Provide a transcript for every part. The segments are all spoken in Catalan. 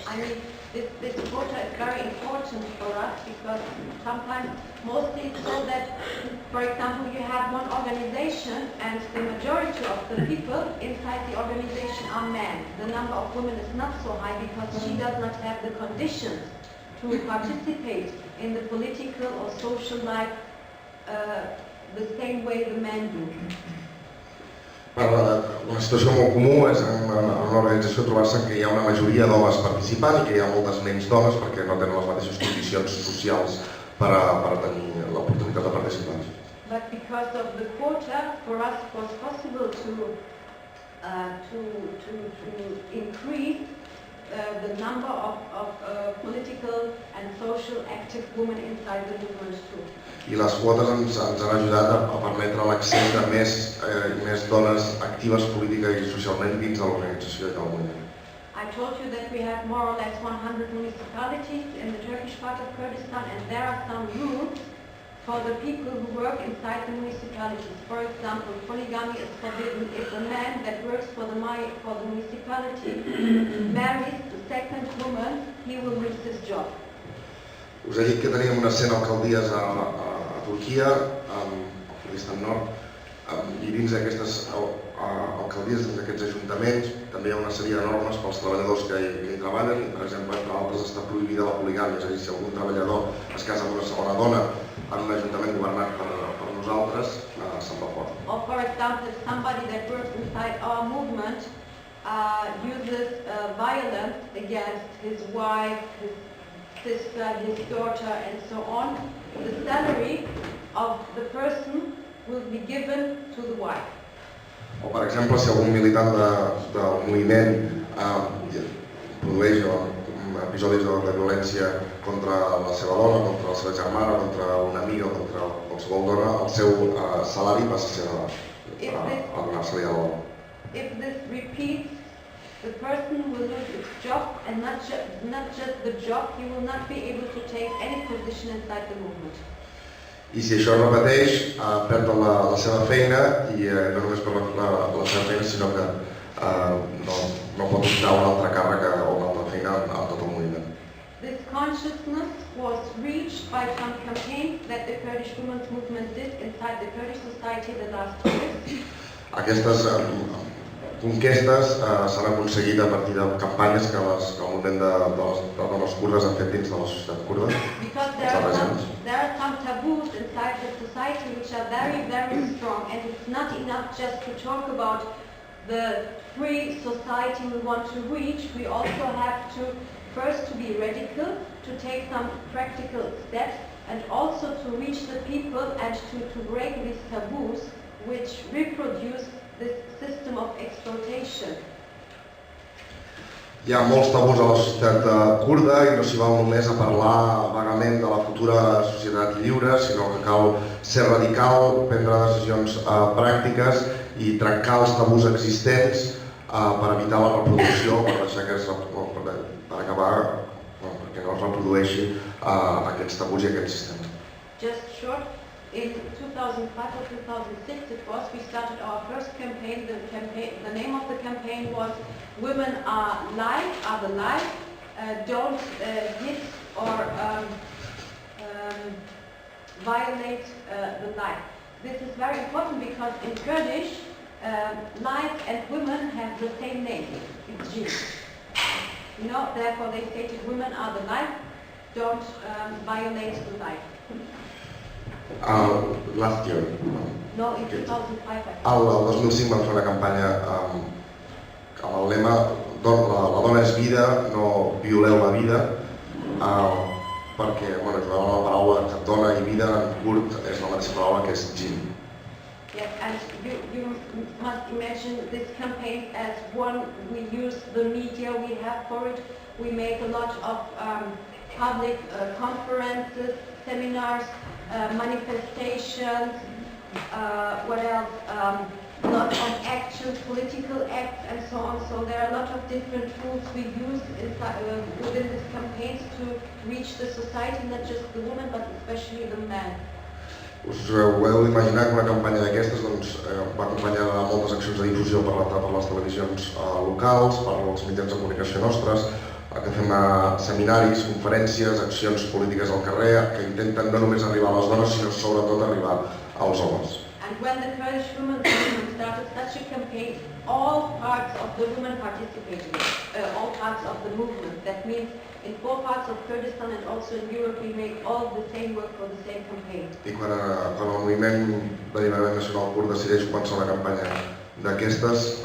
I mean, this quota is very important for us because sometimes, mostly it's so that, for example, you have one organization and the majority of the people inside the organization are men. The number of women is not so high because she does not have the conditions to participate in the political or social life the same way the men do. Una situació molt comú és en una organització trobar-se que hi ha una majoria d'homes participant i que hi ha moltes menys dones perquè no tenen les mateixes condicions socials per tenir l'oportunitat de participar. But because of the quota, for us it was possible to increase the number of political and social active women inside the movement too. I les quotes ens han ajudat a permetre l'accés de més dones actives política i socialment dins de l'organització i del moviment. I told you that we have more or less 100 municipalities in the Turkish part of Kurdistan, and there are some rules for the people who work inside the municipalities. For example, polygamy is forbidden. If a man that works for the municipality marries the second woman, he will lose his job. Us he dit que teníem unes 100 alcaldies a Turquia, al Kurdistan Nord, i dins d'aquestes alcaldies, dins d'aquests ajuntaments, també hi ha una sèrie de normes pels treballadors que hi treballen. Per exemple, entre altres està prohibida la poligàmia, és a dir, si algun treballador es casa amb una segona dona en un ajuntament governat per nosaltres, se'n va fora. Or for example, if somebody that works inside our movement uses violence against his wife, his sister, his daughter, and so on, the salary of the person will be given to the wife. O per exemple, si algun militant del moviment produeix episodis de violència contra la seva dona, contra la seva germana, contra una amiga, contra qualsevol dona, el seu salari passa a ser a donar-se-li a la dona. If this repeats, the person will lose his job, and not just the job, he will not be able to take any position inside the movement. I si això es repeteix, perd la seva feina, i no només per la seva feina, sinó que no pot optar a una altra càrrega o una altra feina en tot el moviment. This consciousness was reached by some campaigns that the Kurdish women's movement did inside the Kurdish society the last years. Aquestes conquestes s'han aconseguit a partir de campanyes que el moviment de dones kurdes ha fet dins de la societat kurda. Because there are some taboos inside the society which are very, very strong, and it's not enough just to talk about the free society we want to reach. We also have to first to be radical, to take some practical steps, and also to reach the people and to break these taboos which reproduce this system of exploitation. Hi ha molts tabús a la societat kurda i no s'hi val només a parlar vagament de la futura societat lliure, sinó que cal ser radical, prendre decisions pràctiques i trencar els tabús existents per evitar la reproducció, per acabar perquè no es reprodueixi aquests tabús i aquest sistema. Just short, in 2005 or 2006 it was, we started our first campaign. The name of the campaign was Women are the life, don't hit or violate the life. This is very important because in Kurdish, life and women have the same name, it's jinn. You know, therefore they stated women are the life, don't violate the life. Last year. No, in 2005. El 2005 vam fer una campanya amb el lema la dona és vida, no violeu la vida, perquè jugava una paraula que dona i vida en kurd és la mateixa paraula que és jinn. Yes, and you must imagine this campaign as one. We use the media we have for it. We make a lot of public conferences, seminars, manifestations, what else? A lot of actions, political acts, and so on. So there are a lot of different tools we use within these campaigns to reach the society, not just the women, but especially the men. Us podeu imaginar que una campanya d'aquestes va acompanyar de moltes accions de difusió per les televisions locals, per els mitjans de comunicació nostres, que fem seminaris, conferències, accions polítiques al carrer que intenten no només arribar a les dones sinó sobretot arribar als homes. And when the Kurdish women's movement started such a campaign, all parts of the women participated, all parts of the movement. That means in 4 parts of Kurdistan and also in Europe we make all the same work for the same campaign. I quan el moviment d'alliberament nacional kurd decideix començar una campanya d'aquestes,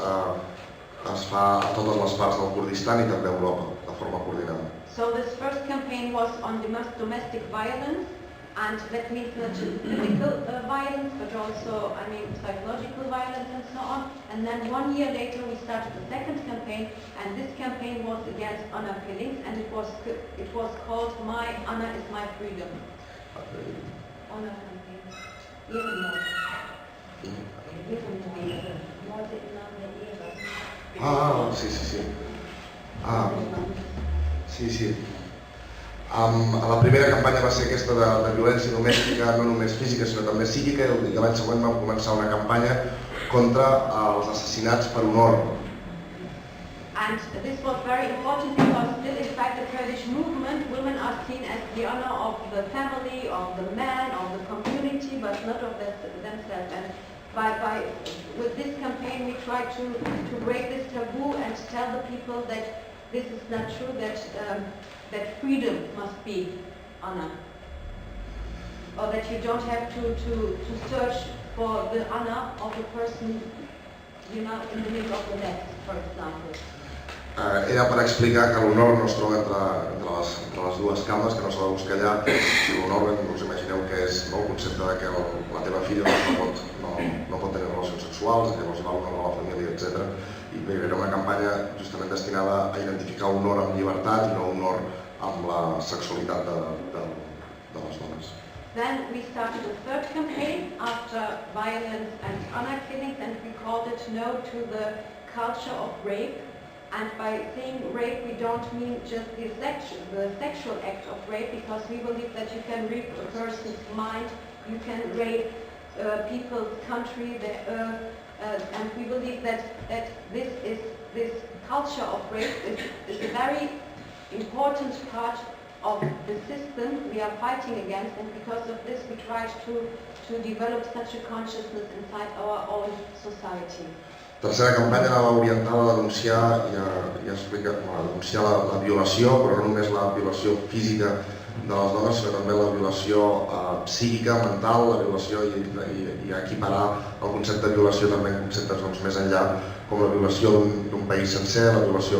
es fa a totes les parts del Kurdistan i també a Europa, de forma coordinada. So this first campaign was on domestic violence, and that means not just physical violence, but also, psychological violence and so on. And then 1 year later we started the second campaign, and this campaign was against honor killings, and it was called My Honor is My Freedom. Honor campaign. Sí. La primera campanya va ser aquesta de violència domèstica, no només física sinó també psíquica, i l'any següent vam començar una campanya contra els assassinats per honor. And this was very important because still inside the Kurdish movement, women are seen as the honor of the family, of the man, of the community, but not of themselves. And with this campaign we try to break this taboo and tell the people that this is not true, that freedom must be honor, or that you don't have to search for the honor of the person, in the middle of the net, for example. Era per explicar que l'honor no es troba entre les dues cames, que no s'ha de buscar allà. Si l'honor, us imagineu que és el concepte de que la teva filla no pot tenir relacions sexuals, que llavors va honrar la família, etc. I bé, era una campanya justament destinada a identificar honor amb llibertat i no honor amb la sexualitat de les dones. Then we started a third campaign after violence and honor killings, and we called it No to the Culture of Rape. And by saying rape, we don't mean just the sexual act of rape, because we believe that you can rape a person's mind, you can rape people's country, their earth, and we believe that this culture of rape is a very important part of the system we are fighting against, and because of this we tried to develop such a consciousness inside our own society. La tercera campanya anava orientada a denunciar denunciar la violació, però no només la violació física de les dones, sinó també la violació psíquica, mental, la violació i equiparar el concepte de violació també en conceptes més enllà, com la violació d'un país sencer, la violació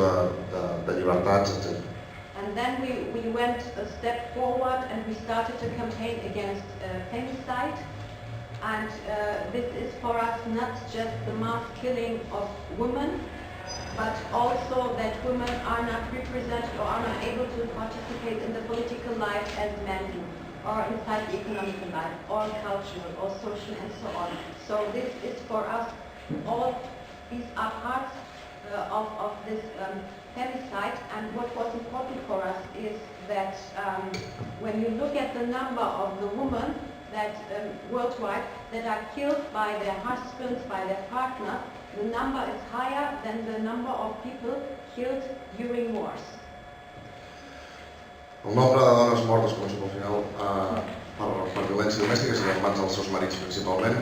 de llibertats, etc. And then we went a step forward and we started a campaign against femicide. And this is for us not just the mass killing of women, but also that women are not represented or are not able to participate in the political life as men do, or inside the economic life, or cultural, or social, and so on. So this is for us, all these are parts of this femicide, and what was important for us is that when you look at the number of the women that worldwide that are killed by their husbands, by their partner, the number is higher than the number of people killed during wars. El nombre de dones mortes, començo pel final, per violència domèstica, és en mans dels seus marits principalment,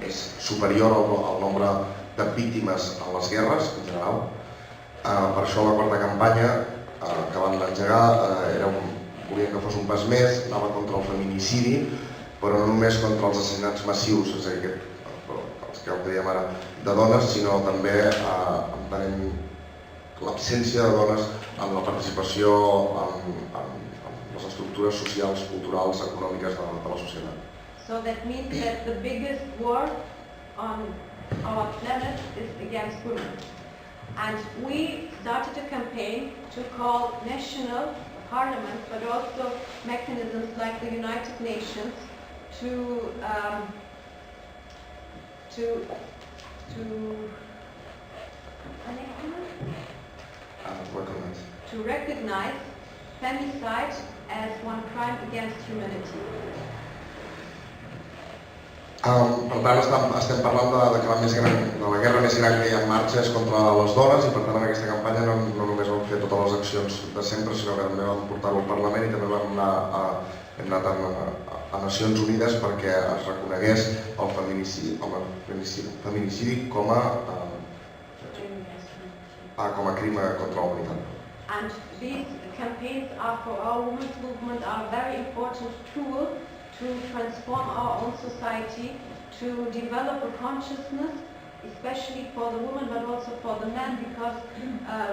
és superior al nombre de víctimes en les guerres, en general. Per això la quarta campanya que van engegar volien que fos un pas més, anava contra el feminicidi, però no només contra els assassinats massius, és a dir, els que dèiem ara, de dones, sinó també entenent l'absència de dones en la participació en les estructures socials, culturals, econòmiques de la societat. So that means that the biggest war on our planet is against women. And we started a campaign to call national parliaments, but also mechanisms like the United Nations to recognize femicide as one crime against humanity. Per tant, estem parlant de la guerra més gran que hi ha en marxa és contra les dones i per tant en aquesta campanya no només vam fer totes les accions de sempre, sinó que també vam portar-ho al Parlament i també vam anar a Nacions Unides perquè es reconegués el feminicidi com a crim contra la humanitat. And these campaigns for our women's movement are a very important tool to transform our own society, to develop a consciousness, especially for the women but also for the men, because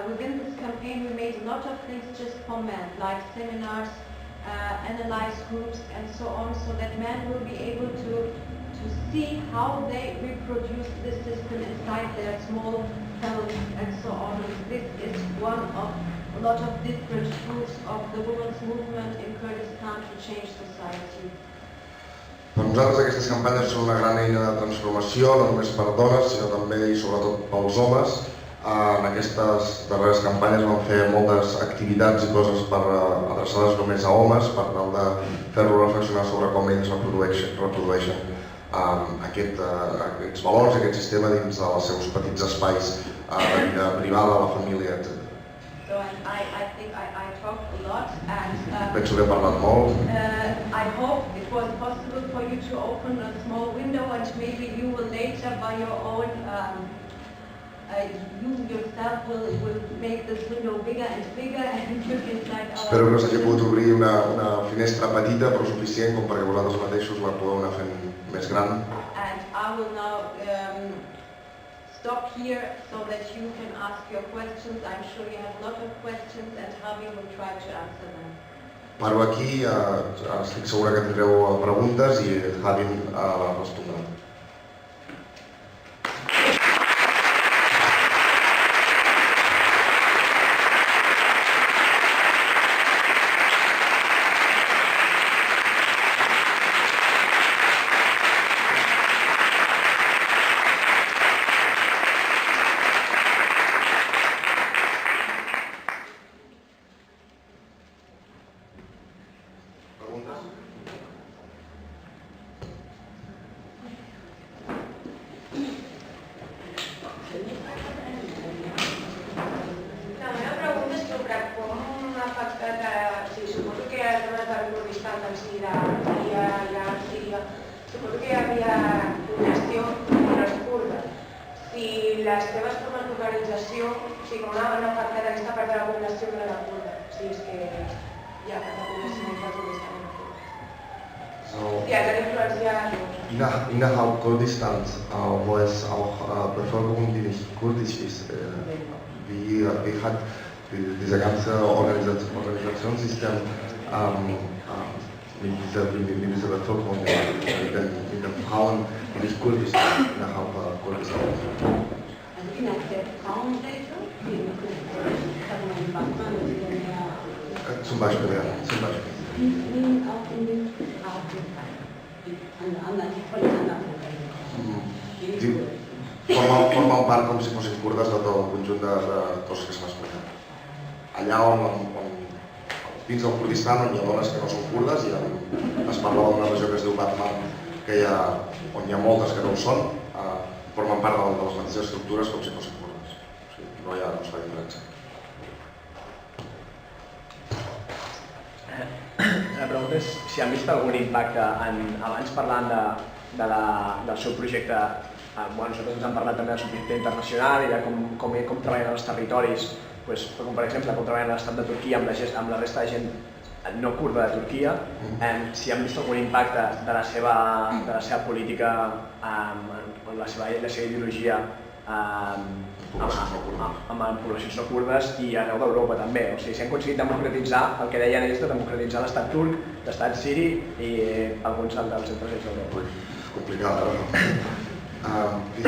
within this campaign we made a lot of things just for men, like seminars, analyze groups and so on, so that men will be able to see how they reproduce this system inside their small families and so on. And this is one of a lot of different groups of the women's movement in Kurdistan to change society. Per nosaltres aquestes campanyes són una gran eina de transformació, no només per dones, sinó també i sobretot pels homes. En aquestes darreres campanyes vam fer moltes activitats i coses adreçades només a homes per tal de fer-los reflexionar sobre com ells reprodueixen aquests valors, aquest sistema dins dels seus petits espais de vida privada, la família, etc. So I think I talked a lot and Penso que he parlat molt. I hope it was possible for you to open a small window and maybe you will later by your own you yourself will make this window bigger and bigger and look inside our... Espero que us hagi pogut obrir una finestra petita però suficient com perquè vosaltres mateixos la podeu anar fent més gran. And I will now stop here so that you can ask your questions. I'm sure you have a lot of questions and Javi will try to answer them. Paro aquí, estic segura que tindreu preguntes i Javi respondrà. Suposo que hi havia població que no és kurda. Si les teves formes d'organització, com una part d'aquesta part de la població no era kurda, si és que hi ha part de la població més de Kurdistan no kurda. Sí, hat influenciat. Innerhalb Kurdistans, wo es auch Bevölkerung, die nicht kurdisch ist, wie hat dieser ganze Organisationssystem mit dieser Bevölkerung, mit den Frauen, die nicht kurdisch sind, innerhalb Kurdistan. Also innerhalb der Frauenrechte, Zum Beispiel, ja. Zum Beispiel. Auch in den Afrika, von anderen Formen part com si fossin kurdes de tot el conjunt de coses que s'han explicat. Allà on dins del Kurdistan on hi ha dones que no són kurdes, es parla d'una regió que es diu Batman, on hi ha moltes que no ho són, formen part de les mateixes estructures com si fossin kurdes. O sigui, no es fa diferència. La pregunta és si han vist algun impacte, abans parlant del seu projecte, nosaltres ens han parlat també del seu projecte internacional i de com treballen els territoris, com per exemple com treballen l'estat de Turquia amb la resta de gent no kurda de Turquia, si han vist algun impacte de la seva política, la seva ideologia amb poblacions no kurdes i arreu d'Europa també. O sigui, si han aconseguit democratitzar el que deien ells de democratitzar l'estat turc, l'estat siri i alguns altres presents d'Europa. És complicat, no? Wie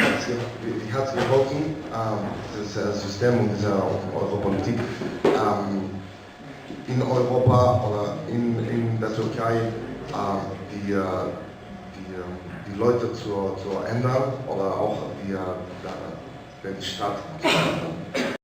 hat es geholfen, das System und diese Europapolitik in Europa oder in der Türkei die Leute zu ändern oder auch die Stadt zu ändern?